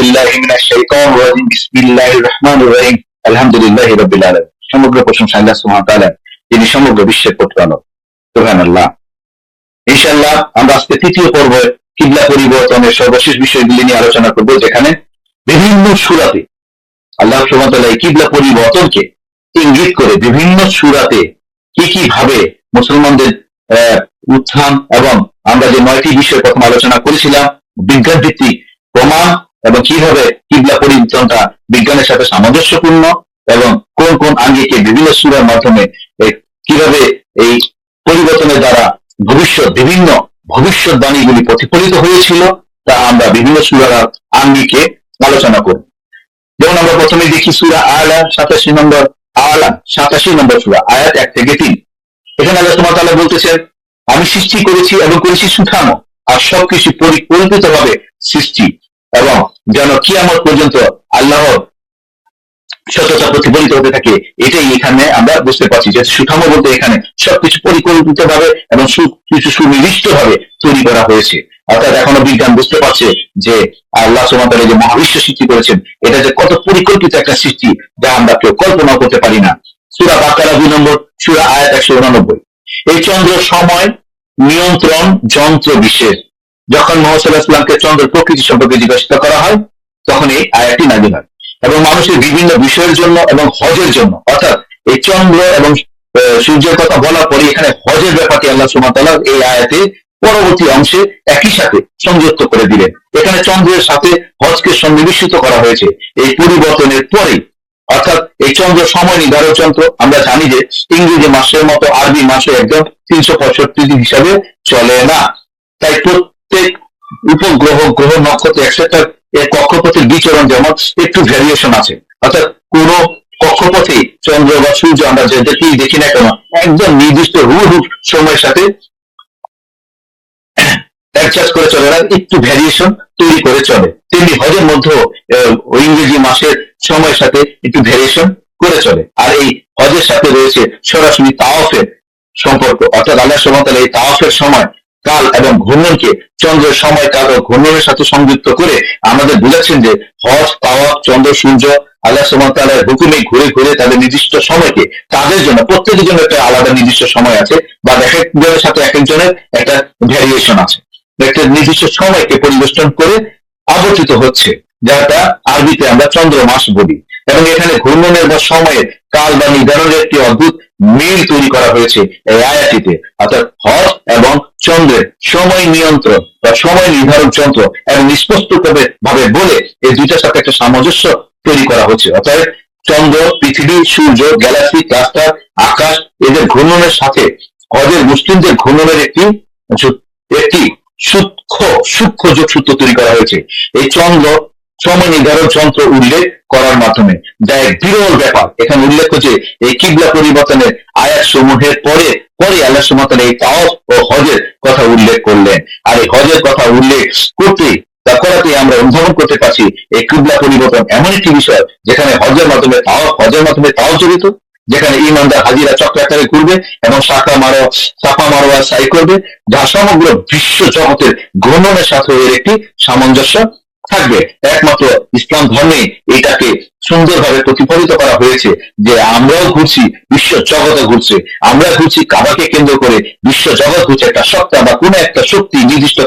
বিল্লাহি মিনাশ শাইতানির রাজিম বিসমিল্লাহির রহমানির রহিম আলহামদুলিল্লাহি রাব্বিল আলামিন। সমগ্র প্রশংসা আল্লাহ সুবহানাহু ওয়া তাআলা, যিনি সমগ্র বিশ্বের প্রতিপালক। সুবহানাল্লাহ। ইনশাআল্লাহ আমরা আজকে তৃতীয় পর্বে কিবলা পরিবর্তনের সর্বশেষ বিষয়গুলি নিয়ে আলোচনা করব, যেখানে বিভিন্ন সূরাতে আল্লাহ সুবহানাহু ওয়া তাআলা এই কিবলা পরিবর্তনকে ইঙ্গিত করে বিভিন্ন সূরাতে কি কি ভাবে মুসলমানদের উত্থান, এবং আমরা যে 9টি বিষয় প্রথম আলোচনা করেছিলাম, বিজ্ঞান ভিত্তিক প্রমাণ এবং কিভাবে কিবলা পরিবর্তনটা বিজ্ঞানের সাথে সামঞ্জস্যপূর্ণ, এবং কোন কোন আঙ্গিকে বিভিন্ন সূরার মাধ্যমে কিভাবে এই পরিবর্তনের দ্বারা বিভিন্ন ভবিষ্যৎবাণীগুলি প্রতিফলিত হয়েছিল, তা আমরা বিভিন্ন সূরার আঙ্গিকে আলোচনা করব। যেমন আমরা প্রথমে দেখি সূরা আলা 87 নম্বর সূরা, আয়াত 1 থেকে 3। এখানে আল্লাহ সুবহানাহু ওয়া তাআলা বলতেছেন, আমি সৃষ্টি করেছি এবং করেছি সুঠামো, আর সবকিছু পরিকল্পিতভাবে সৃষ্টি, এবং যেন কিয়ামত পর্যন্ত আল্লাহর সততা প্রতিফলিত হতে থাকে। এটাই এখানে আমরা বুঝতে পারছি যে সুঠামো বলতে এখানে সবকিছু পরিকল্পিতভাবে এবং কিছু সুনির্দিষ্টভাবে তৈরি করা হয়েছে। অর্থাৎ এখনো বিজ্ঞান বুঝতে পারছে যে আল্লাহ সুবহানাহু ওয়া তাআলা যে মহাবিশ্ব সৃষ্টি করেছেন, এটা যে কত পরিকল্পিত একটা সৃষ্টি, যা আমরা কেউ কল্পনা করতে পারি না। সূরা বাকারা 2 নম্বর সূরা, আয়াত 189। এই চন্দ্র সময় নিয়ন্ত্রণ যন্ত্র বিশেষ। যখন মুহাম্মদ সাল্লাল্লাহু আলাইহি ওয়াসাল্লামকে চন্দ্রের প্রকৃতি সম্পর্কে জিজ্ঞাসা করা হয়, তখন এই আয়াতটি নাযিল হয়। এবং মানুষের বিভিন্ন বিষয়ের জন্য এবং হজের জন্য, অর্থাৎ এই চন্দ্র এবং সূর্যের কথা বলার পরে এখানে হজের ব্যাপারটি আল্লাহ সুবহানাহু ওয়া তাআলা এই আয়াতে পরবর্তী অংশে একই সাথে সংযুক্ত করে দিলেন। এখানে চন্দ্রের সাথে হজকে সন্নিবেশিত করা হয়েছে এই পরিবর্তনের পরে। অর্থাৎ এই চন্দ্র সময় নির্ধারক যন্ত্র। আমরা জানি যে ইংরেজি মাসের মতো আরবি মাসে একদম 365 দিন হিসাবে চলে না, তাই প্রত্যেক উপগ্রহ, গ্রহ, নক্ষত্র একসাথে এর কক্ষপথের বিচরণ যেমন একটু ভ্যারিয়েশন আছে। অর্থাৎ কোন কক্ষপথে চন্দ্র বা সূর্য আমরা যেটাকেই দেখি না কেন, একদম নির্দিষ্ট হুবহু সময়ের সাথে অ্যাডজাস্ট করে চলে না, একটু ভ্যারিয়েশন তৈরি করে চলে। তেমনি হজের মধ্যেও ইংরেজি মাসের সময়ের সাথে একটু ভ্যারিয়েশন করে চলে। আর এই হজের সাথে রয়েছে সরাসরি তাওয়াফের সম্পর্ক। অর্থাৎ আল্লাহ সুবহানাহু ওয়া তাআলা এই তাওয়াফের সময় কাল এবং ঘূর্ণনকে চন্দ্রের সময়, কাল ও ঘূর্ণনের সাথে সংযুক্ত করে আমাদের বুঝাচ্ছেন যে হজ, তাওয়াফ, চন্দ্র, সূর্য আল্লাহ সুবহানাহু ওয়া তাআলার হুকুমে ঘুরে ঘুরে তাদের নির্দিষ্ট সময়কে, তাদের জন্য প্রত্যেকের জন্য একটা আলাদা নির্দিষ্ট সময় আছে, বা এক একজনের সাথে এক একজনের একটা ভ্যারিয়েশন আছে। একটা নির্দিষ্ট সময়কে পরিবেষ্টন করে আবর্তিত হচ্ছে, যেটা আরবিতে আমরা চন্দ্র মাস বলি। এবং এখানে ঘূর্ণনের বা সময়ের কাল বা নির্ধারণের একটি অদ্ভুত মিল তৈরি করা হয়েছে এই আয়াতিতে। অর্থাৎ হজ এবং চন্দ্রের সময় নিয়ন্ত্রণ বা সময় নির্ধারণ যন্ত্র এবং স্পষ্ট ভাবে বলে এই দুইটার সাথে একটা সামঞ্জস্য তৈরি করা হচ্ছে। অর্থাৎ চন্দ্র, পৃথিবী, সূর্য, গ্যালাক্সি, ক্লাস্টার, আকাশ, এদের ঘূর্ণনের সাথে হজের মুসলিমদের ঘূর্ণনের একটি সূক্ষ্ম যোগসূত্র তৈরি করা হয়েছে এই চন্দ্র সময় নির্ধারণ যন্ত্র উল্লেখ করার মাধ্যমে, যা এক বিরল ব্যাপার। এখানে উল্লেখ হচ্ছে এই কিবলা পরিবর্তনের আয়াত সমূহের পরে পরে আল্লাহ সুবহানাহু ওয়া তাআলা এই তাওয়াফ ও হজের কথা উল্লেখ করলেন। আর এই হজের কথা উল্লেখ করাতে আমরা অনুধাবন করতে পারছি এই কিবলা পরিবর্তন এমন একটি বিষয় যেখানে হজের মাধ্যমে তাওয়াফ জড়িত, যেখানে ঈমানদার হাজিরা চক্রাকারে ঘুরবে এবং সাফা মারওয়া সাই করবে, যা সমগ্র বিশ্ব জগতের ঘূর্ণনের সাথে এর একটি সামঞ্জস্য থাকবে। একমাত্র ইসলাম ধর্মে এটাকে সুন্দরভাবে প্রতিফলিত করা হয়েছে যে আমরাও ঘুরছি, বিশ্ব জগতে ঘুরছে, আমরা ঘুরছি কাবাকে কেন্দ্র করে, বিশ্ব জগৎ ঘুরছে একটা সত্তা বা কোন একটা শক্তি নির্দিষ্ট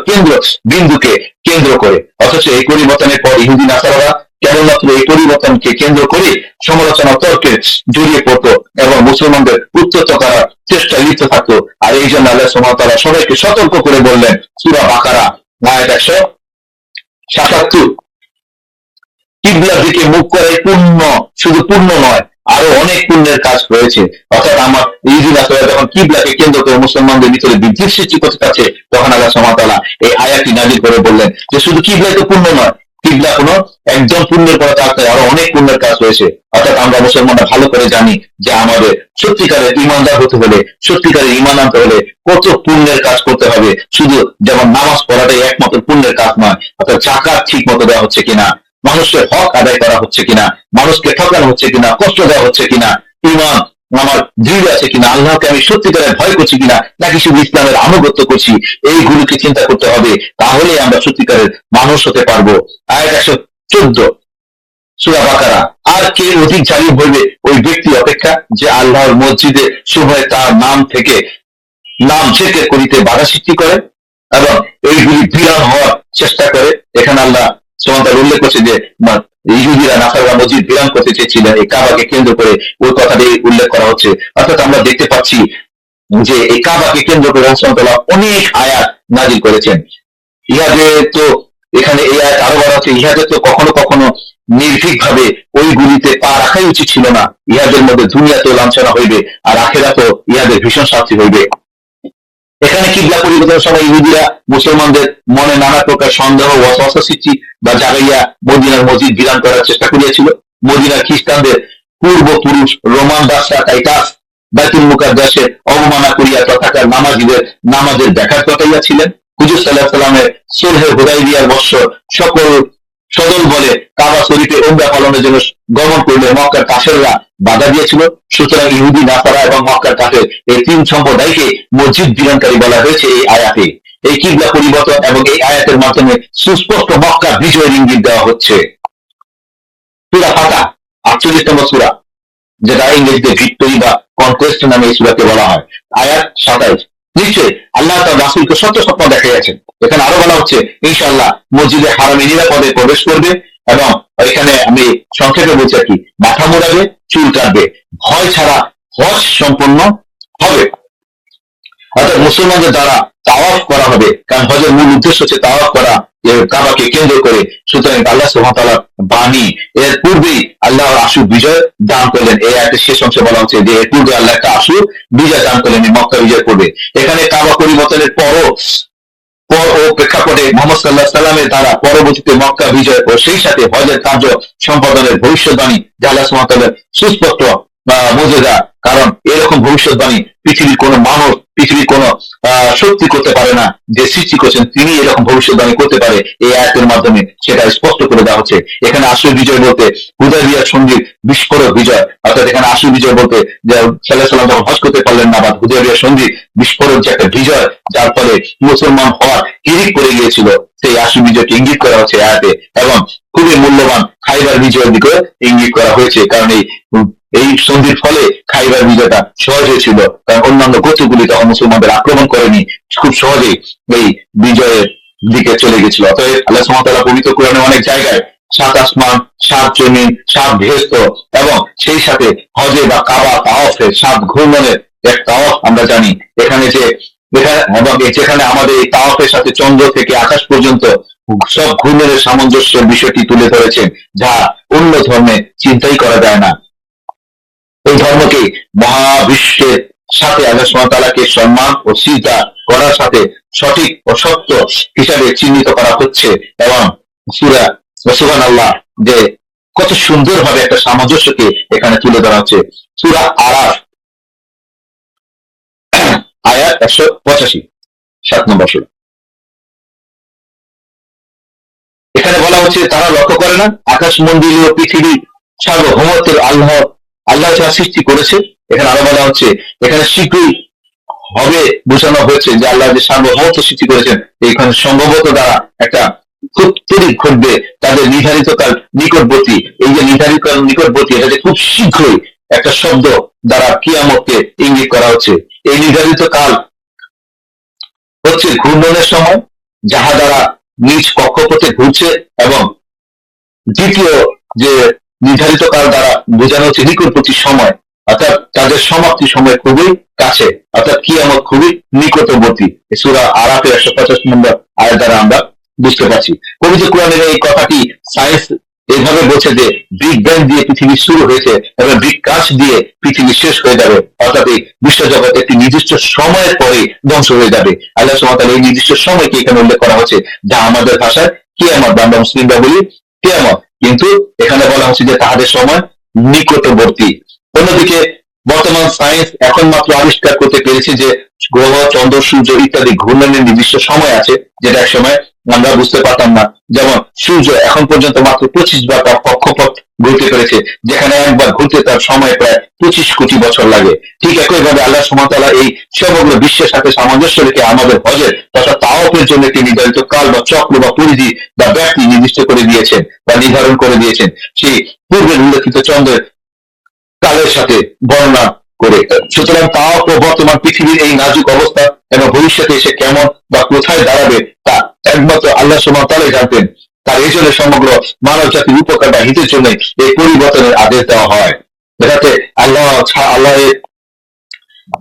বিন্দুকে কেন্দ্র করে। অথচ এই পরিবর্তনের পর ইহুদি নাসারারা কেবলমাত্র এই পরিবর্তনকে কেন্দ্র করে সমালোচনা তর্কে জড়িয়ে পড়তো এবং মুসলমানদের উত্তপ্ত করার চেষ্টায় লিপ্ত থাকতো। আর এই জন্য আল্লাহ সুবহানাহু ওয়া তাআলা সবাইকে সতর্ক করে বললেন, সূরা বাকারা আয়াত 177, কিবলার দিকে মুখ করাই পুণ্য, শুধু পুণ্য নয়, আরো অনেক পুণ্যের কাজ রয়েছে। অর্থাৎ আমার ইহুদি নাসারা যখন কিবলাকে কেন্দ্র করে মুসলমানদের ভিতরে বিদ্বেষ সৃষ্টি করতে চাচ্ছে, তখন আল্লাহ সুবহানাহু ওয়া তাআলা এই আয়াতটি নাযিল করে বললেন যে শুধু কিবলাই তো পুণ্য নয়, কিবলা কোনো একদম পুণ্যের পরে তার আরো অনেক পুণ্যের কাজ রয়েছে। অর্থাৎ আমরা মুসলমানরা ভালো করে জানি যে আমাদের সত্যিকারের ইমানদার হতে হলে, সত্যিকারের ইমান আনতে হলে কত পুণ্যের কাজ করতে হবে। শুধু যেমন নামাজ পড়াটাই একমাত্র পুণ্যের কাজ নয়, অর্থাৎ যাকাত ঠিক মতো দেওয়া হচ্ছে কিনা, মানুষের হক আদায় করা হচ্ছে কিনা, মানুষকে ঠকানো হচ্ছে কিনা, কষ্ট দেওয়া হচ্ছে কিনা, ইমান আমার দৃঢ় আছে কিনা, আল্লাহকে আমি সত্যিকারে ভয় করছি কিনা, নাকি শুধু ইসলামের আনুগত্য করছি, এইগুলোকে চিন্তা করতে হবে। তাহলে আমরা সত্যিকারের মানুষ হতে পারবো। আয়াত 14 সূরা বাকারা। আর কে অধিক জালিম হইবে ওই ব্যক্তি অপেক্ষা যে আল্লাহর মসজিদে শুভয় তার নাম থেকে নাম চেকে করিতে বাধা সৃষ্টি করে এবং এইগুলি বিরান হওয়ার চেষ্টা করে। এখানে আল্লাহ সুবহানাহু ওয়া তাআলা উল্লেখ করছে যে ইহুদিরা নাসারা মসজিদ বিরান করতে চেয়েছিলেন, এই কাবাকে কেন্দ্র করে ওই কথাটি উল্লেখ করা হচ্ছে। অর্থাৎ আমরা দেখতে পাচ্ছি যে এই কাবাকে কেন্দ্র করে আল্লাহ সুবহানাহু ওয়া তাআলা অনেক আয়াত নাযিল করেছেন। ইহাদে তো এখানে এই আয়াত আরো বলা হচ্ছে, ইহাদে তো কখনো কখনো নির্ভীক ভাবে ওইগুলিতে পা রাখাই উচিত ছিল না। ইহাদের মধ্যে দুনিয়াতেও লাঞ্ছনা হইবে আর আখিরাতেও ইহাদের ভীষণ শাস্তি হইবে। এখানে কিবলা পরিবর্তনের সময় ইহুদিরা মুসলমানদের মনে নানা প্রকার সন্দেহ ওয়াসওয়াসা সৃষ্টি বা জাগাইয়া মদিনার মসজিদ বিরান করার চেষ্টা করিয়াছিল। মদিনার খ্রিস্টানদের পূর্বপুরুষ রোমান বাদশা টাইটাস বাইতুল মুকাদ্দাসের অবমাননা করিয়া তথাকার নামাজীদের নামাজের ব্যাঘাত ঘটাইয়াছিলেন। হুজুর সাল্লাল্লাহু আলাইহি ওয়াসাল্লামের সুলহে হুদাইবিয়ার বৎসর সকল সদল বলে কাবা শরীফে উমরা পালনের জন্য গমন করলে মক্কার কাফেররা বাধা দিয়েছিল। সুতরাং ইহুদি, নাসারা এবং মক্কার কাফের এই তিন সম্প্রদায়কে মসজিদ বিরানকারী বলা হয়েছে এই আয়াতে। এই কিবলা পরিবর্তন এবং এই আয়াতের মাধ্যমে সুস্পষ্ট মক্কা বিজয়ের ইঙ্গিত দেওয়া হচ্ছে। সূরা ফাতহ 48তম সূরা, যেটা ইংরেজিতে ভিক্টরি বা কনকোয়েস্ট নামে এই সূরাকে বলা হয়। আয়াত 27। নিশ্চয় আল্লাহ তার রাসূলকে সত্য স্বপ্ন দেখাইয়াছেন। এখানে আরো বলা হচ্ছে ইনশাআল্লাহ মসজিদে হারামে নিরাপদে প্রবেশ করবে এবং এখানে আমি সংক্ষেপে বলছি আর কি, মাথা মোড়াবে, চুল কাটবে, ভয় ছাড়া হজ সম্পন্ন হবে। অর্থাৎ মুসলমানদের দ্বারা তাওয়াফ করা হবে, কারণ হজের মূল উদ্দেশ্য হচ্ছে তাওয়াফ করা কাবাকে কেন্দ্র করে। সুতরাং আল্লাহ সুবহানাহু ওয়া তাআলার বাণী, এর পূর্বেই আল্লাহ আশু বিজয় দান করলেন। এই আয়াতের শেষ অংশে বলা হচ্ছে যে এর পূর্বে আল্লাহ একটা আশু বিজয় দান করলেন এই মক্কা বিজয় করবে। এখানে কাবা পরিবর্তনের পর ও প্রেক্ষাপটে মুহাম্মদ সাল্লাল্লাহু আলাইহি সাল্লামের দ্বারা পরবর্তীতে মক্কা বিজয় ও সেই সাথে হজের কার্য সম্পাদনের ভবিষ্যৎবাণী যা আল্লাহ সুবহানাহু ওয়া তাআলার সুস্পষ্ট মুজিজা। কারণ এরকম ভবিষ্যৎবাণী পৃথিবীর কোন মানুষ, পৃথিবীর কোন শক্তি করতে পারে না। যে সৃষ্টি করছেন তিনি এরকম ভবিষ্যৎবাণী করতে পারে, এই আয়াতের মাধ্যমে সেটা স্পষ্ট করে দেওয়া হচ্ছে। এখানে আসল বিজয় বলতে হুদাইবিয়ার সন্ধির বিস্ফোরক বিজয়, অর্থাৎ এখানে আসল বিজয় বলতে যে সাল্লাল্লাহু আলাইহি সাল্লাম যখন হজ করতে পারলেন না, বা হুদাইবিয়ার সন্ধির বিস্ফোরক যে একটা বিজয়, যার ফলে মুসলমান হওয়ার হিড়িক পড়ে গিয়েছিল, সেই আসল বিজয়কে ইঙ্গিত করা হচ্ছে আয়াতে। এবং খুবই মূল্যবান খাইবার বিজয়ের দিকে ইঙ্গিত করা হয়েছে, কারণ এই সন্ধির ফলে খাইবার বিজয়টা সহজ হয়েছিল, কারণ অন্যান্য গোত্রগুলি তখন মুসলমানদের আক্রমণ করেনি, খুব সহজেই এই বিজয়ের দিকে চলে গেছিল। অতএব আল্লাহ সুবহানাহু ওয়া তাআলা পবিত্র কোরআনে অনেক জায়গায় 7 আসমান, 7 জমিন, 7 বেহেশত এবং সেই সাথে হজে বা কাবা তাওয়াফের 7 ঘূর্ণনের এক তাওয়াফ আমরা জানি। এখানে যে এবং যেখানে আমাদের এই তাওয়াফের সাথে চন্দ্র থেকে আকাশ পর্যন্ত সব ঘূর্ণনের সামঞ্জস্যের বিষয়টি তুলে ধরেছেন, যা অন্য ধর্মে চিন্তাই করা যায় না। এই ধর্মকে মহাবিশ্বের সাথে আল্লাহ সুবহানাহু ওয়া তাআলাকে সম্মান ও সিজদা করার সাথে সঠিক ও সত্য হিসাবে চিহ্নিত করা হচ্ছে। এবং সূরা সুবহানাল্লাহ যে কত সুন্দরভাবে একটা সামঞ্জস্যকে এখানে তুলে ধরা হচ্ছে। সূরা আরাফ আয়াত 185, 7 নম্বর সূরা। এখানে বলা হচ্ছে তারা লক্ষ্য করে না আকাশমণ্ডলীয় পৃথিবী সার্বভৌমত্বের আল্লাহ যারা সৃষ্টি করেছে। এখানে আরো বলা হচ্ছে এখানে শীঘ্রই হবে বোঝানো হয়েছে যে আল্লাহ যে সার্বভৌমত্ব সৃষ্টি করেছেন, এখানে সম্ভবত দ্বারা একটা খুব তৈরি ঘটবে তাদের নির্ধারিত কাল নিকটবর্তী। এই যে নির্ধারিত নিকটবর্তী, এটা যে খুব শীঘ্রই একটা শব্দ দ্বারা কিয়ামতকে ইঙ্গিত করা হচ্ছে। এই নির্ধারিত কাল হচ্ছে ঘূর্ণনের সময়, যাহা দ্বারা নিজ কক্ষপথে ঘুরছে, এবং দ্বিতীয় যে নির্ধারিত কাল দ্বারা বোঝানো হচ্ছে নিকটবর্তী সময়, অর্থাৎ তাদের সমাপ্তি সময় খুবই কাছে, অর্থাৎ কিয়ামত খুবই নিকটবর্তী। সূরা আরাফের 150 নম্বর আয়াত দ্বারা আমরা বুঝতে পারছি। পবিত্র কোরআনের এই কথাটি সায়েন্স এইভাবে বলছে যে বিগ ব্যাং দিয়ে পৃথিবী শুরু হয়েছে এবং বিকাশ দিয়ে পৃথিবী শেষ হয়ে যাবে, অর্থাৎ এই বিশ্বজগৎ একটি নির্দিষ্ট সময়ের পরে ধ্বংস হয়ে যাবে। আল্লাহ সুবহানাহু ওয়া তাআলা এই নির্দিষ্ট সময়কে এখানে উল্লেখ করা হচ্ছে, যা আমাদের ভাষায় কিয়ামত বা আমরা মুসলিমরা বলি কিয়ামত, কিন্তু এখানে বলা হচ্ছে যে তাহাদের সময় নিকটবর্তী। অন্যদিকে বর্তমান সায়েন্স এখন মাত্র আবিষ্কার করতে পেরেছে যে গ্রহ, চন্দ্র, সূর্য ইত্যাদি ঘূর্ণনের নির্দিষ্ট সময় আছে, যেটা এক সময় আমরা বুঝতে পারতাম না। যেমন সূর্য এখন পর্যন্ত মাত্র 25 বার তার কক্ষপথ ঘুরতে পেরেছে, যেখানে একবার ঘুরতে তার সময় প্রায় 25 কোটি বছর লাগে। ঠিক একইভাবে আল্লাহ সুবহানাহু ওয়া তাআলা এই সমগ্র বিশ্বের সাথে সামঞ্জস্য রেখে আমাদের হজের তথা তাওয়াফের জন্য একটি নির্ধারিত কাল বা চক্র বা পরিধি বা ব্যাপ্তি নির্দিষ্ট করে দিয়েছেন বা নির্ধারণ করে দিয়েছেন, সেই পূর্বের উল্লেখিত চন্দ্রের কালের সাথে বর্ণনা করে। সুতরাং তাওয়াফ ও বর্তমান পৃথিবীর এই নাজুক অবস্থা এবং ভবিষ্যতে এসে কেমন বা কোথায় দাঁড়াবে তা একমাত্র আল্লাহ সুবহানাহু ওয়া তাআলাই জানতেন। তার এই জন্য সমগ্র মানব জাতির উপকার বা হিতের জন্য এই পরিবর্তনের আদেশ দেওয়া হয়, যাতে আল্লাহ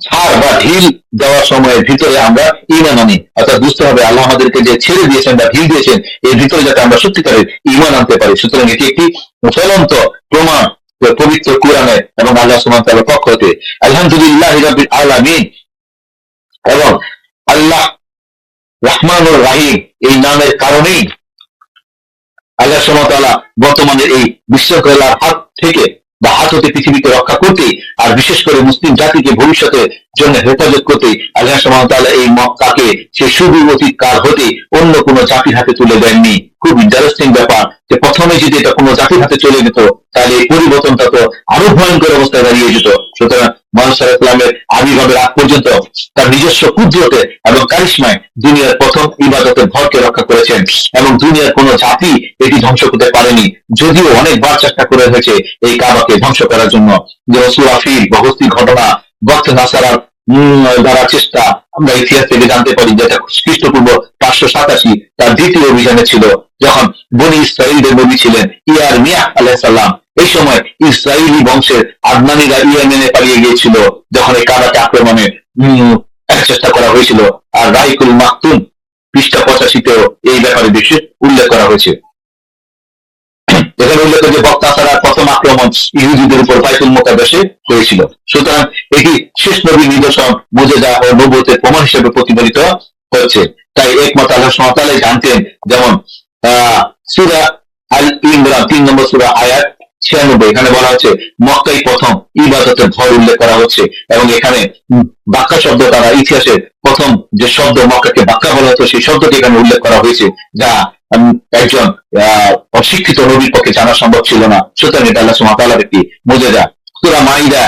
ছাড় বা ঢিল দেওয়ার সময়ের ভিতরে আমরা ঈমান আনি। অর্থাৎ বুঝতে হবে আল্লাহ আমাদেরকে যে ছেড়ে দিয়েছেন বা ঢিল দিয়েছেন এর ভিতরে যাতে আমরা সত্যিকারের ঈমান আনতে পারি। সুতরাং এটি একটি জ্বলন্ত প্রমাণ পবিত্র কোরআনে এবং আল্লাহ সুবহানাহু ওয়া তাআলার পক্ষ হতে। আলহামদুলিল্লাহি রাব্বিল আলামিন এবং আল্লাহ রহমানুর রাহিম এই নামের কারণেই আল্লাহ সুবহানাহু ওয়া তাআলা বর্তমানে এই বিশ্বকলার হাত থেকে বা হাত হতে পৃথিবীকে রক্ষা করতে, আর বিশেষ করে মুসলিম জাতিকে ভবিষ্যতের জন্য হেফাজত করতে আল্লাহ সুবহানাহু ওয়া তাআলা এই মক্কাকে সে সুদূর অতীত কাল হতে অন্য কোনো জাতির হাতে তুলে দেননি। খুব ইন্টারেস্টিং ব্যাপার যে প্রথমে যদি এটা কোনো জাতির হাতে চলে যেত তাহলে এই পরিবর্তনটা তো আরো ভয়ঙ্কর অবস্থায় দাঁড়িয়ে যেত। সুতরাং মুহাম্মদ সাল্লাল্লাহু আলাইহি ওয়াসাল্লামের আবির্ভাবের আগ পর্যন্ত তার নিজস্ব কুদরতে এবং কারিশমায় দুনিয়ার প্রথম ইবাদতের ঘরকে রক্ষা করেছেন এবং দুনিয়ার কোনো জাতি এটি ধ্বংস করতে পারেনি, যদিও অনেকবার চেষ্টা করে হয়েছে এই কাবাকে ধ্বংস করার জন্য। যে সূরা ফিল বা হস্তির ঘটনা, বক্ত নাসারার দ্বারা চেষ্টা আমরা ইতিহাস থেকে জানতে পারি, যেটা খ্রিস্টপূর্ব 587 তার দ্বিতীয় অভিযানে ছিল, যখন বনি ইসরাঈলদের নবী ছিলেন ইয়ারমিয়া আলাইহিস সালাম। এই সময় ইসরায়েলি বংশের আদনানীরা ইয়েমেনে পালিয়ে গিয়েছিল যখন এই কাবাকে আক্রমণে চেষ্টা করা হয়েছিল। আর রাইকুল মাকতুম পৃষ্ঠা 85-তেও এই ব্যাপারে বিশেষ উল্লেখ করা হয়েছে। এখানে উল্লেখ যে বক্তা ছাড়া প্রথম আক্রমণ ইহুদিদের উপর বাইতুল মুকাদ্দাসে হয়েছিল। সুতরাং এটি শেষ নবীর নিদর্শন, মুজিজা ও নবুয়তের প্রমাণ হিসেবে প্রতিফলিত হচ্ছে। তাই একমাত্র আল্লাহ সুবহানাহু ওয়া তাআলা জানতেন। যেমন সূরা আল ইমরান 3 নম্বর সূরা আয়াত 96, এখানে বলা হচ্ছে মক্কাই প্রথম ইবাদতের ঘর উল্লেখ করা হচ্ছে এবং এখানে বাক্কা শব্দ দ্বারা ইতিহাসের প্রথম যে শব্দ মক্কাকে বাক্কা বলা হতো সেই শব্দটি এখানে উল্লেখ করা হয়েছে, যা একজন অশিক্ষিত নবীর পক্ষে জানা সম্ভব ছিল না। সুতরাং এটা আল্লাহ সুবহানাহু ওয়া তাআলার একটি মুজিজা। সূরা মাইদা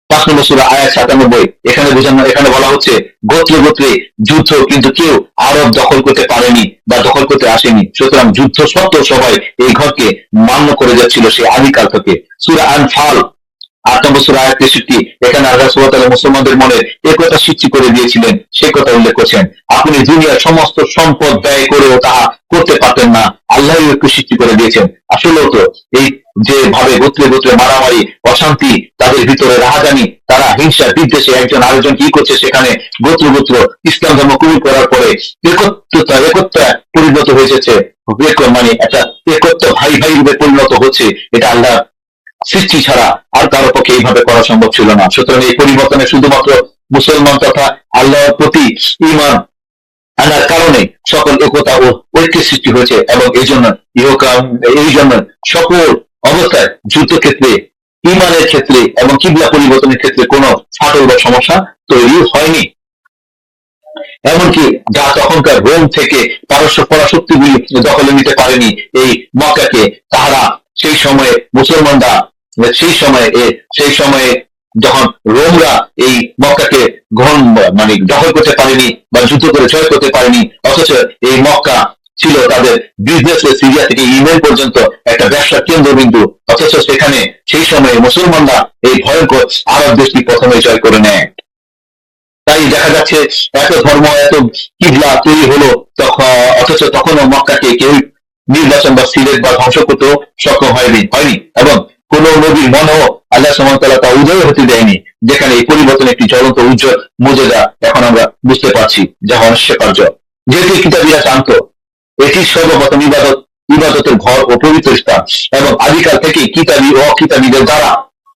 5 নম্বর সূরা আয়াত 97, এখানে বলা হচ্ছে গোত্রে গোত্রে যুদ্ধ, কিন্তু কেউ আরব দখল করতে পারেনি বা দখল করতে আসেনি। সুতরাং যুদ্ধ সত্ত্বেও সবাই এই ঘরকে মান্য করে যাচ্ছিল সেই আদিকাল থেকে। সূরা আনফাল 8 নম্বর সূরা আয়াত 63, এখানে আল্লাহ সুবহানাহু ওয়া তাআলা মুসলমানদের মনে একতা সৃষ্টি করে দিয়েছিলেন, সে কথা উল্লেখ করছেন। আপনি দুনিয়ার সমস্ত সম্পদ ব্যয় করেও তাহা করতে পারতেন না, আল্লাহ ঐক্য সৃষ্টি করে দিয়েছেন। আসলেও তো এই যে ভাবে গোত্রে গোত্রে মারামারি, অশান্তি, তাদের ভিতরে রাহাজানি, তারা হিংসা বিদ্বেষে একজন আরেকজন কি করছে, সেখানে গোত্র গোত্র ইসলাম ধর্ম কবুল করার পরে একত্রা পরিণত হয়েছে, মানে একটা একত্র ভাই ভাই রূপে পরিণত হচ্ছে। এটা আল্লাহ সৃষ্টি ছাড়া আর কারো পক্ষে এইভাবে করা সম্ভব ছিল না। সুতরাং এই পরিবর্তনে শুধুমাত্র মুসলমান তথা আল্লাহর প্রতি ঈমান আনার কারণে সকল একতা ও ঐক্যের সৃষ্টি হয়েছে এবং এই জন্য সকল অবস্থায় যুদ্ধক্ষেত্রে, ঈমানের ক্ষেত্রে এবং কিবলা পরিবর্তনের ক্ষেত্রে কোনো ফাটল বা সমস্যা তৈরি হয়নি। এমনকি যা তখনকার রোম থেকে পারস্য পরাশক্তিগুলি দখলে নিতে পারেনি এই মক্কাকে, তাহারা সেই সময়ে মুসলমানরা সেই সময়ে যখন রোমরা এই মক্কাকে মানে দখল করতে পারেনি বা যুদ্ধ করে জয় করতে পারেনি, অথচ এই মক্কা ছিল তাদের বিজনেস, সিরিয়া থেকে ইমেল পর্যন্ত একটা ব্যবসার কেন্দ্রবিন্দু, অথচ সেখানে সেই সময়ে মুসলমানরা এই ভয়ঙ্কর আরব দেশটি প্রথমে জয় করে নেয়। তাই দেখা যাচ্ছে এত ধর্ম, এত কিবলা তৈরি হলো, অথচ তখনও মক্কাকে কেউ নির্বাচন বা সিলেট বা ধ্বংস করতেও সক্ষম হয়নি এবং কোন নবীর মনেও আল্লাহ সুবহানাহু ওয়া তাআলা তা উদয় হতে দেয়নি, যেখানে এই পরিবর্তন একটি জ্বলন্ত উজ্জ্বল মুজিজা এখন আমরা বুঝতে পারছি, যা অনস্বীকার্য। যেহেতু কিতাবীরা জানত এটি সর্বপ্রথম ইবাদতের ঘর ও পবিত্র স্থান এবং আদিকাল থেকে কিতাবী ও অকিতাবীদের দ্বারা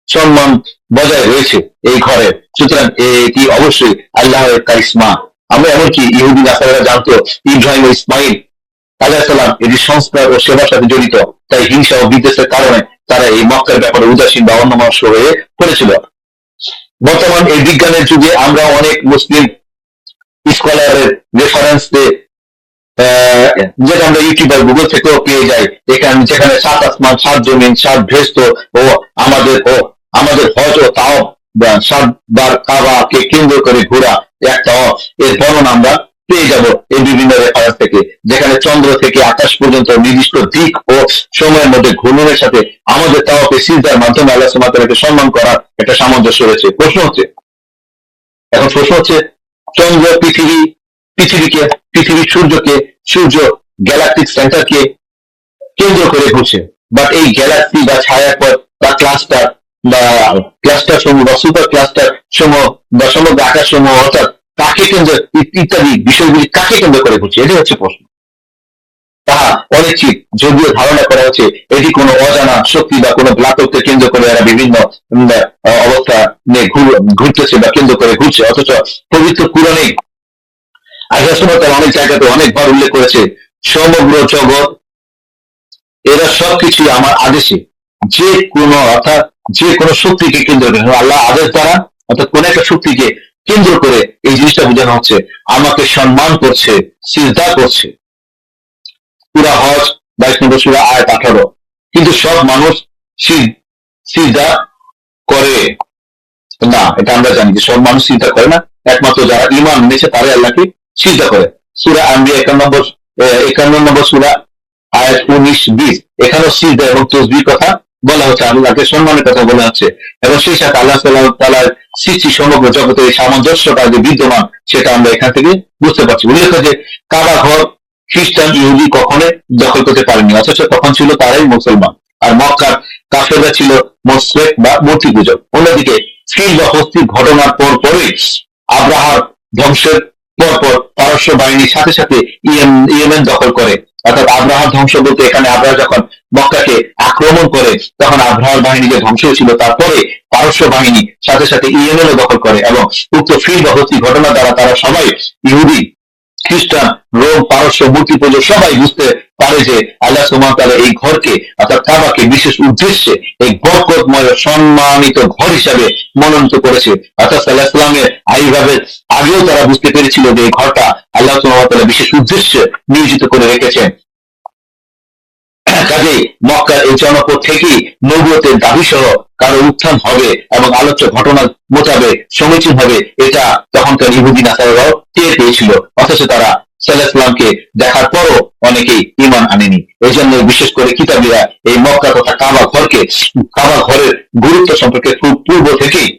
সম্মান বজায় রয়েছে এই ঘরে, সুতরাং এটি অবশ্যই আল্লাহর কারিশমা। আমরা এমনকি ইহুদি নাসারারা জানতো ইব্রাহিম ও ইসমাইল আলাইহিস সালাম এটি সংস্কার ও সেবার সাথে জড়িত, তাই হিংসা ও বিদ্বেষের কারণে তারা এই মক্কার ব্যাপারে উদাসীন বা অন্যমনস্ক হয়ে পড়েছিল। বর্তমান এই বিজ্ঞানের যুগে আমরা অনেক মুসলিম স্কলারের রেফারেন্স দিয়ে যেটা আমরা ইউটিউব আর গুগল থেকেও পেয়ে যাই, এখানে যেখানে 7 আসমান 7 জমিন 7 ভেস্ত ও আমাদের হজ ও তাও 7 বার কাবাকে কেন্দ্র করে ঘোরা একটা এর বর্ণনা আমরা পেয়ে যাব এই বিভিন্ন রেফারেন্স থেকে, যেখানে চন্দ্র থেকে আকাশ পর্যন্ত নির্দিষ্ট দিক ও সময়ের মধ্যে ঘূর্ণনের সাথে আমাদের তাওয়াফে সিজদার মাধ্যমে আল্লাহ সুবহানাহু ওয়া তাআলাকে সম্মান করার একটা সামঞ্জস্য রয়েছে। প্রশ্ন হচ্ছে চন্দ্র পৃথিবী সূর্য গ্যালাকটিক সেন্টারকে কেন্দ্র করে ঘুরছে, বাট এই গ্যালাক্সি বা ছায়াপথ বা ক্লাস্টার সমূহ বা সুপার ক্লাস্টার সমূহ বা সমগ্র আকাশ সমূহ অর্থাৎ কাকে কেন্দ্র ইত্যাদি বিষয়গুলি কাকে কেন্দ্র করে ঘুরছে, এটাই হচ্ছে প্রশ্ন। তাহা অনিশ্চিত, যদিও ধারণা করা হচ্ছে এটি কোনো অজানা শক্তি বা কোনো ব্লাককে কেন্দ্র করে এরা বিভিন্ন অবস্থা নিয়ে ঘুরতেছে বা কেন্দ্র করে ঘুরছে। অথচ পবিত্র কুরআনে আল্লাহ সুবহানাহু ওয়া তাআলা অনেক জায়গাতে অনেকবার উল্লেখ করেছে সমগ্র জগৎ এরা সবকিছুই আমার আদেশে, যে কোনো শক্তিকে কেন্দ্র করে আল্লাহ আদেশ দ্বারা, অর্থাৎ কোন একটা শক্তিকে কেন্দ্র করে এই জিনিসটা বোঝানো হচ্ছে আমাকে সম্মান করছে, সিজদা করছে। সূরা হজ 22 নম্বর সূরা আয়াত 18। কিন্তু সব মানুষ সিজদা করে না, এটা আমরা জানি যে সব মানুষ সিজদা করে না, একমাত্র যারা ঈমান এনেছে তারাই আল্লাহকে সিজদা করে। সূরা আম্বিয়া 51 নম্বর সূরা আয়াত 19-20, এখানেও সিজদা এবং তাসবিহ কথা বলা হচ্ছে, আল্লাহকে সম্মানের কথা বলা হচ্ছে, এবং সেই সাথে আল্লাহ তাআলার সৃষ্টি সমগ্র জগতের এই সামঞ্জস্যটা যে বিদ্যমান সেটা আমরা এখান থেকে বুঝতে পারছি। উল্লেখ যে কাবা ঘর খ্রিস্টান ইহুদি কখনো দখল করতে পারেনি, অথচ তখন ছিল তারাই মুসলমান, আর মক্কার কাফেররা ছিল মুশরিক বা মূর্তি পূজক। অন্যদিকে ফিল বা হস্তির ঘটনার পরই আব্রাহার ধ্বংসের পরপর পারস্য বাহিনীর সাথে সাথে ইয়েমেন দখল করে, অর্থাৎ আব্রাহার ধ্বংস বলতে এখানে আব্রাহা যখন মক্কাকে আক্রমণ করে তখন আব্রাহার বাহিনী যে ধ্বংস হয়েছিল, তারপরে পারস্য বাহিনী সাথে সাথে ইয়েমেনও দখল করে, এবং উক্ত ফিল বা হস্তি ঘটনা দ্বারা তারা সবাই ইহুদি খ্রিস্টান রোম পারস্য মূর্তি পুজো সবাই বুঝতে পারে যে আল্লাহ সুবহানাহু ওয়া তাআলা এই ঘরকে অর্থাৎ কাবাকে বিশেষ উদ্দেশ্যে এই বরকতময় সম্মানিত ঘর হিসাবে মনোনীত করেছে। অর্থাৎ সাল্লাল্লাহু আলাইহি ওয়াসাল্লামের এইভাবে আগেও তারা বুঝতে পেরেছিল যে এই ঘরটা আল্লাহ সুবহানাহু ওয়া তাআলা বিশেষ উদ্দেশ্যে নিয়োজিত করে রেখেছেন। কাজেই মক্কার এই জনপদ থেকেই নবুয়তের দাবি সহ কারো উত্থান হবে এবং আলোচ্য ঘটনা মোতাবেক সমীচীন হবে, এটা তখনকার ইহুদি নাসারারাও টের পেয়েছিল, অথচ তারা সাল্লাল্লাহু আলাইহি ওয়াসাল্লামকে দেখার পরও অনেকেই ঈমান আনেনি। এই জন্য বিশেষ করে কিতাবীরা এই মক্কা তথা কাবা ঘরের গুরুত্ব সম্পর্কে খুব পূর্ব থেকেই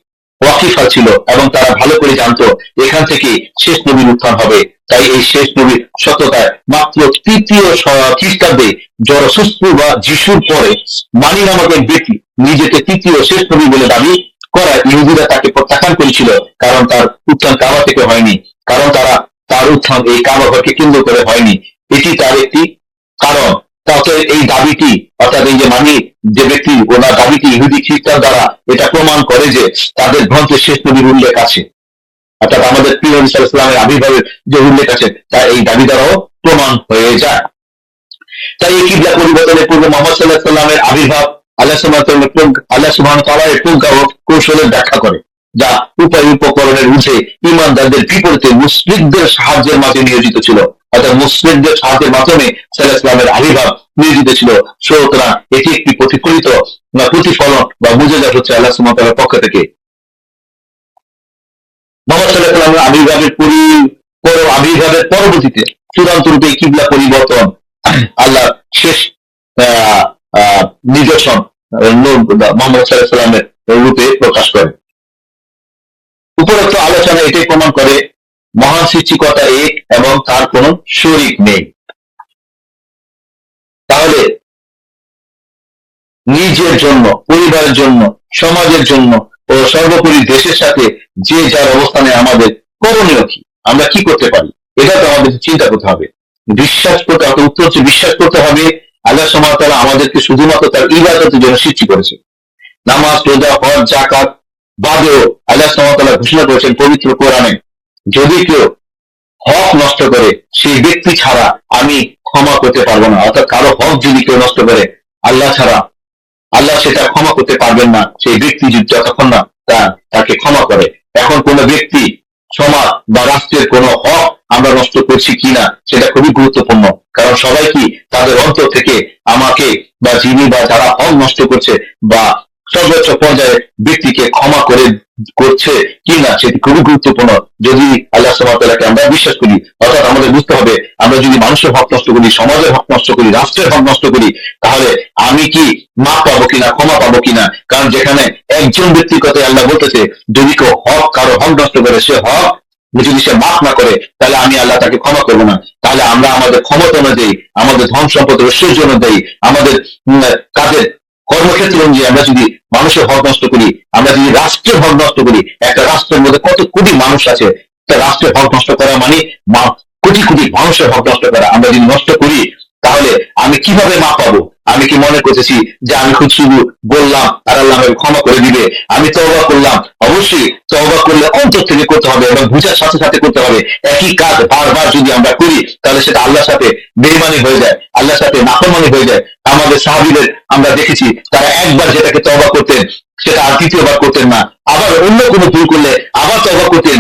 ওয়াকিফা ছিল, এবং তারা ভালো করে জানতো এখান থেকে শেষ নবীর উত্থান হবে। তাই এই শেষ নবীর সত্যতায় মাত্র তৃতীয় খ্রিস্টাব্দে জরসুস্ত্র বা যিশুর পরে মানি নামক এক ব্যক্তি নিজেকে তৃতীয় শেষ নবী বলে দাবি করায় ইহুদিরা তাকে প্রত্যাখ্যান করেছিল, কারণ তার উত্থান কাবা থেকে হয়নি, কারণ তার উত্থান এই কাবা ঘরকে কেন্দ্র করে হয়নি। এটি তার একটি কারণ। তাতে এই দাবিটি অর্থাৎ এই যে যে ব্যক্তি ওনার দাবিটি ইহুদি খ্রিস্টান দ্বারা এটা প্রমাণ করে যে তাদের গ্রন্থে শেষ নবীর উল্লেখ আছে, অর্থাৎ আমাদের প্রিয় নবী সাল্লাল্লাহু আলাইহি ওয়াসাল্লামের আবির্ভাবের যে উল্লেখ আছে তা এই দাবি দ্বারাও প্রমাণ হয়ে যায়। তাই এই কিবলা পরিবর্তনের পূর্বে মুহাম্মদ সাল্লাল্লাহু আলাইহি ওয়াসাল্লামের আবির্ভাব আল্লাহ সুবহানাহু ওয়া তাআলার প্রজ্ঞা ও কৌশলের ব্যাখ্যা করে, যা উপায় উপকরণের ঊর্ধ্বে ঈমানদারদের বিপরীতে মুশরিকদের সাহায্যের মাঝে নিয়োজিত ছিল, অর্থাৎ মুশরিকদের সাহায্যের মাধ্যমে সাল্লাল্লাহু আলাইহি ওয়াসাল্লামের আবির্ভাব নিয়োজিত ছিল। সুতরাং এটি একটি প্রতিফলন বা মুজিজা হচ্ছে আল্লাহ সুবহানাহু ওয়া তাআলার পক্ষ থেকে। মুহাম্মদ সাল্লাল্লাহু আলাইহি ওয়াসাল্লামের আবির্ভাবের পরবর্তীতে চূড়ান্ত রূপে কিবলা পরিবর্তন আল্লাহ শেষ নিদর্শন মুহাম্মদ সাল্লাল্লাহু আলাইহি ওয়াসাল্লামের রূপে প্রকাশ করে। উপরোক্ত আলোচনা এটাই প্রমাণ করে মহান সৃষ্টিকর্তা এক এবং তার কোন শরীক নেই। তাহলে নিজের জন্য, পরিবারের জন্য, সমাজের জন্য ও সর্বোপরি দেশের সাথে যে যার অবস্থানে আমাদের করণীয় কি, আমরা কি করতে পারি, এটা তো আমাদের চিন্তা করতে হবে। উত্তর হচ্ছে বিশ্বাস করতে হবে আল্লাহ সুবহানাহু ওয়া তাআলা আমাদেরকে শুধুমাত্র তার ইবাদতের জন্য সৃষ্টি করেছে। নামাজ, রোজা, হজ, যাকাত বাদেও আল্লাহ সুবহানাহু ওয়া তাআলা ঘোষণা করেছেন পবিত্র কোরআনে, যদি কেউ হক নষ্ট করে সেই ব্যক্তি ছাড়া আমি ক্ষমা করতে পারবো না। অর্থাৎ কারো হক যদি কেউ নষ্ট করে আল্লাহ ছাড়া আল্লাহ সেটা ক্ষমা করতে পারবেন না, সেই ব্যক্তি যতক্ষণ না তাকে ক্ষমা করে। এখন কোন ব্যক্তি, সমাজ বা রাষ্ট্রের কোন হক আমরা নষ্ট করছি কিনা সেটা খুবই গুরুত্বপূর্ণ। কারণ সবাই কি তাদের অন্তর থেকে আমাকে বা যিনি বা যারা হক নষ্ট করছে বা সর্বোচ্চ পর্যায়ে ব্যক্তিকে ক্ষমা করছে কিনা সেটি খুবই গুরুত্বপূর্ণ। যদি আল্লাহ সুবহানাহু ওয়া তাআলাকে আমরা বিশ্বাস করি, অর্থাৎ আমাদের বুঝতে হবে আমরা যদি মানুষের হক নষ্ট করি, সমাজের হক নষ্ট করি, রাষ্ট্রের হক নষ্ট করি, তাহলে আমি কি মাফ পাবো কিনা, ক্ষমা পাবো কিনা। কারণ যেখানে একজন ব্যক্তির কথা আল্লাহ বলতেছে, যদি কেউ কারো হক নষ্ট করে, সে হক যদি সে মাফ না করে, তাহলে আমি আল্লাহ তাকে ক্ষমা করবো না। তাহলে আমরা আমাদের ক্ষমতা অনুযায়ী, আমাদের ধন সম্পদ ঐশ্বর্য অনুযায়ী, আমাদের কাজের কর্মক্ষেত্র অনুযায়ী আমরা যদি মানুষের হক নষ্ট করি, আমরা যদি রাষ্ট্রের হক নষ্ট করি, একটা রাষ্ট্রের মধ্যে কত কোটি মানুষ আছে, একটা রাষ্ট্রের হক নষ্ট করা মানে কোটি কোটি মানুষের হক নষ্ট করা। আমরা যদি নষ্ট করি তাহলে আমি কিভাবে মাপ পাবো? আমি কি মনে করতেছি যে আমি শুধু বললাম আর আল্লাহ আমাকে ক্ষমা করে দিবে? আমি তওবা করলাম, অবশ্যই তওবা করলে অন্তর থেকে করতে হবে এবং বুঝার সাথে সাথে করতে হবে। একই কাজ বারবার যদি আমরা করি তাহলে সেটা আল্লাহর সাথে বেঈমানি হয়ে যায়, আল্লাহর সাথে নাফরমানি হয়ে যায়। আমাদের সাহাবীদের আমরা দেখেছি তারা একবার যেটাকে তওবা করতেন সেটা আর দ্বিতীয়বার করতেন না। আবার অন্য কোনো ভুল করলে আবার তওবা করতেন,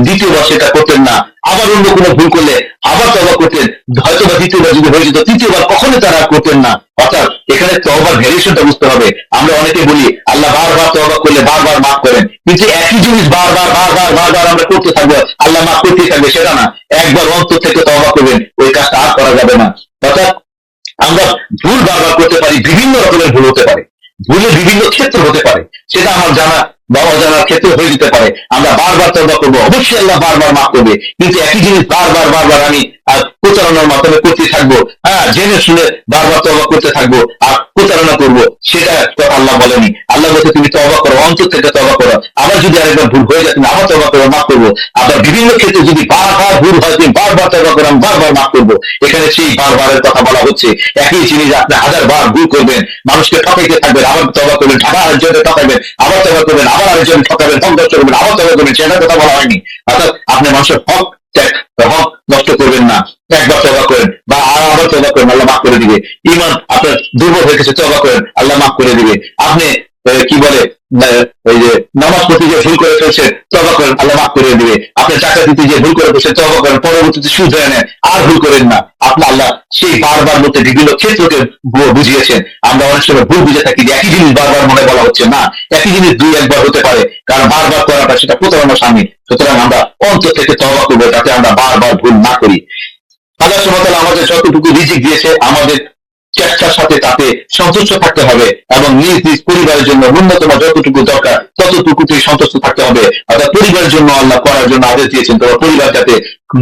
দ্বিতীয়বার সেটা করতেন না। আবার অন্য কোনো ভুল করলে আবার তওবা করতেন, হয়তো বা দ্বিতীয়বার যদি হয়ে যেত, তৃতীয়বার কখনো তারা করতেন না। অর্থাৎ এখানে তওবার ভেরিয়েশনটা বুঝতে হবে। আমরা অনেকে বলি আল্লাহ বারবার তওবা করলে বারবার মাফ করেন, কিন্তু একই জিনিস বারবার বারবার বারবার আমরা করতে থাকবো, আল্লাহ মাফ করতেই থাকবে, সেটা না। একবার অন্তর থেকে তওবা করবেন, ওই কাজটা আর করা যাবে না। অর্থাৎ আমরা ভুল বারবার করতে পারি, বিভিন্ন রকমের ভুল হতে পারে, ভুলে বিভিন্ন ক্ষেত্র হতে পারে, সেটা আমার জানা বা অজানার ক্ষেত্রে হয়ে যেতে পারে। আমরা বারবার তওবা করবো, অবশ্যই আল্লাহ বারবার মাফ করবে, কিন্তু একই জিনিস বারবার বারবার আমি প্রতারণার মাধ্যমে করতে থাকবো, জেনে শুনে বারবার তওবা করতে থাকবো আর প্রতারণা করবো, সেটা আল্লাহ বলেনি। আল্লাহ বলতে তুমি তওবা করো, অন্তর থেকে তওবা করো। আবার যদি আরেকবার ভুল হয়ে যায় তুমি আবার তওবা করো, মাফ করবো। আবার বিভিন্ন ক্ষেত্রে যদি বারবার ভুল হয় তুমি বারবার তওবা করো, আমি বারবার মাফ করবো। এখানে সেই বারবারের কথা বলা হচ্ছে। একই জিনিস আপনি 1000 বার ভুল করবেন, মানুষকে ঠকাইতে থাকবেন, আবার তওবা করবেন, আরেকজনকে ঠকাবেন, আবার তওবা করবেন, আবার আরেকজন ঠকাবেন, হক নষ্ট করবেন, আবার তওবা করবেন, সেটার কথা বলা হয়নি। অর্থাৎ আপনি মানুষের হক নষ্ট করবেন না, একবার তওবা করেন বা আবার তওবা করেন, আল্লাহ মাফ করে দিবে। ঈমান আপনার দুর্বল হয়ে গেছে, তওবা করেন, আল্লাহ মাফ করে দিবে। আপনি কি বলে ওই যে নামাজ পড়তে যে ভুল করে ফেলছে, তওবা করেন, আল্লাহ মাফ করে দিবে। আপনি টাকা দিতে যে ভুল করে ফেলছে, তওবা করেন, পরবর্তীতে সুদ হয়ে নেন, আর ভুল করেন না। আপনার আল্লাহ সেই বারবার মধ্যে বিভিন্ন ক্ষেত্রকে বুঝিয়েছেন। আমরা অনেক সময় ভুল বুঝে থাকি যে একই জিনিস বারবার মনে বলা হচ্ছে, না, একই জিনিস দুই একবার হতে পারে, কারণ বারবার করাটা সেটা প্রতারণার সামিল। সুতরাং আমরা অন্তর থেকে তওবা করবো, যাতে আমরা বারবার ভুল না করি। আল্লাহ সুবহানাহু ওয়া তাআলা আমাদের যতটুকু রিজিক দিয়েছে আমাদের চেষ্টার সাথে তাতে সন্তুষ্ট থাকতে হবে এবং নিজ নিজ পরিবারের জন্য ন্যূনতম যতটুকু দরকার ততটুকুতেই সন্তুষ্ট থাকতে হবে। অর্থাৎ পরিবারের জন্য আল্লাহ করার জন্য আদেশ দিয়েছেন, তোমার পরিবার যাতে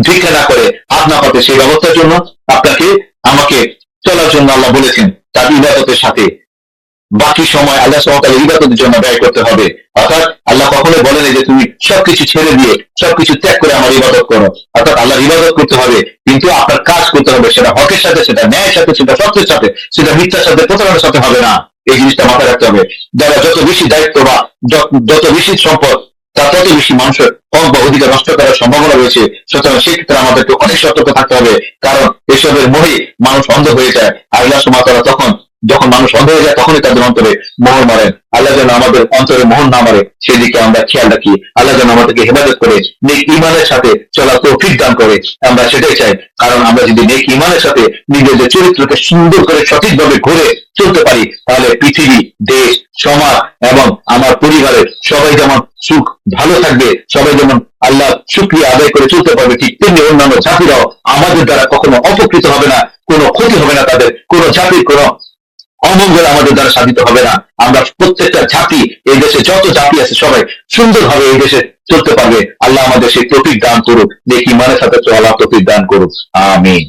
ভিক্ষা না করে, হাত না পাতে, সেই ব্যবস্থার জন্য আপনাকে আমাকে চলার জন্য আল্লাহ বলেছেন। তার ইবাদতের সাথে বাকি সময় আল্লাহ সুবহানাহু ওয়া তাআলার ইবাদতের জন্য ব্যয় করতে হবে। অর্থাৎ আল্লাহ কখনোই বলেন যে তুমি সবকিছু ছেড়ে দিয়ে সবকিছু ত্যাগ করে আমার ইবাদত করো। অর্থাৎ আল্লাহর ইবাদত করতে হবে, কিন্তু আপনার কাজ করতে হবে, সেটা হকের সাথে, সেটা ন্যায়ের সাথে, সেটা সত্যের সাথে, সেটা মিথ্যার সাথে, প্রতারণার সাথে হবে না। এই জিনিসটা মাথায় রাখতে হবে। যারা যত বেশি দায়িত্ব বা যত বেশি সম্পদ, তার তত বেশি মানুষের হক বা অধিকার নষ্ট করার সম্ভাবনা রয়েছে। সুতরাং সেক্ষেত্রে আমাদেরকে অনেক সতর্ক থাকতে হবে, কারণ এসবের মোহে মানুষ অন্ধ হয়ে যায়। আল্লাহ সুবহানাহু ওয়া তাআলা যখন মানুষ অন্ধ হয়ে যায় তখনই তাদের অন্তরে মোহর মারেন। আল্লাহ যেন আমাদের অন্তরে মোহর না মারে সেদিকে আমরা খেয়াল রাখি। আল্লাহ যেন আমাদেরকে হেফাজত করে নেক ঈমানের সাথে চলার তৌফিক দান করে, আমরা সেটাই চাই। কারণ আমরা যদি নেক ঈমানের সাথে নিজেদের চরিত্রকে সুন্দর করে সঠিকভাবে ঘুরে চলতে পারি, তাহলে পৃথিবী, দেশ, সমাজ এবং আমার পরিবারের সবাই যেমন সুখ ভালো থাকবে, সবাই যেমন আল্লাহ শুকরিয়া আদায় করে চলতে পারবে, ঠিক তেমনি অন্যান্য জাতিরাও আমাদের দ্বারা কখনো অপকৃত হবে না, কোনো ক্ষতি হবে না, তাদের কোনো জাতির কোনো অমঙ্গল আমাদের দ্বারা সাধিত হবে না। আমরা প্রত্যেকটা জাতি, এই দেশে যত জাতি আছে সবাই সুন্দরভাবে এই দেশে চলতে পারবে। আল্লাহ আমাদের সেই তৌফিক দান করুক, নেক ঈমানের সাথে চলার তৌফিক দান করুক। আমিন।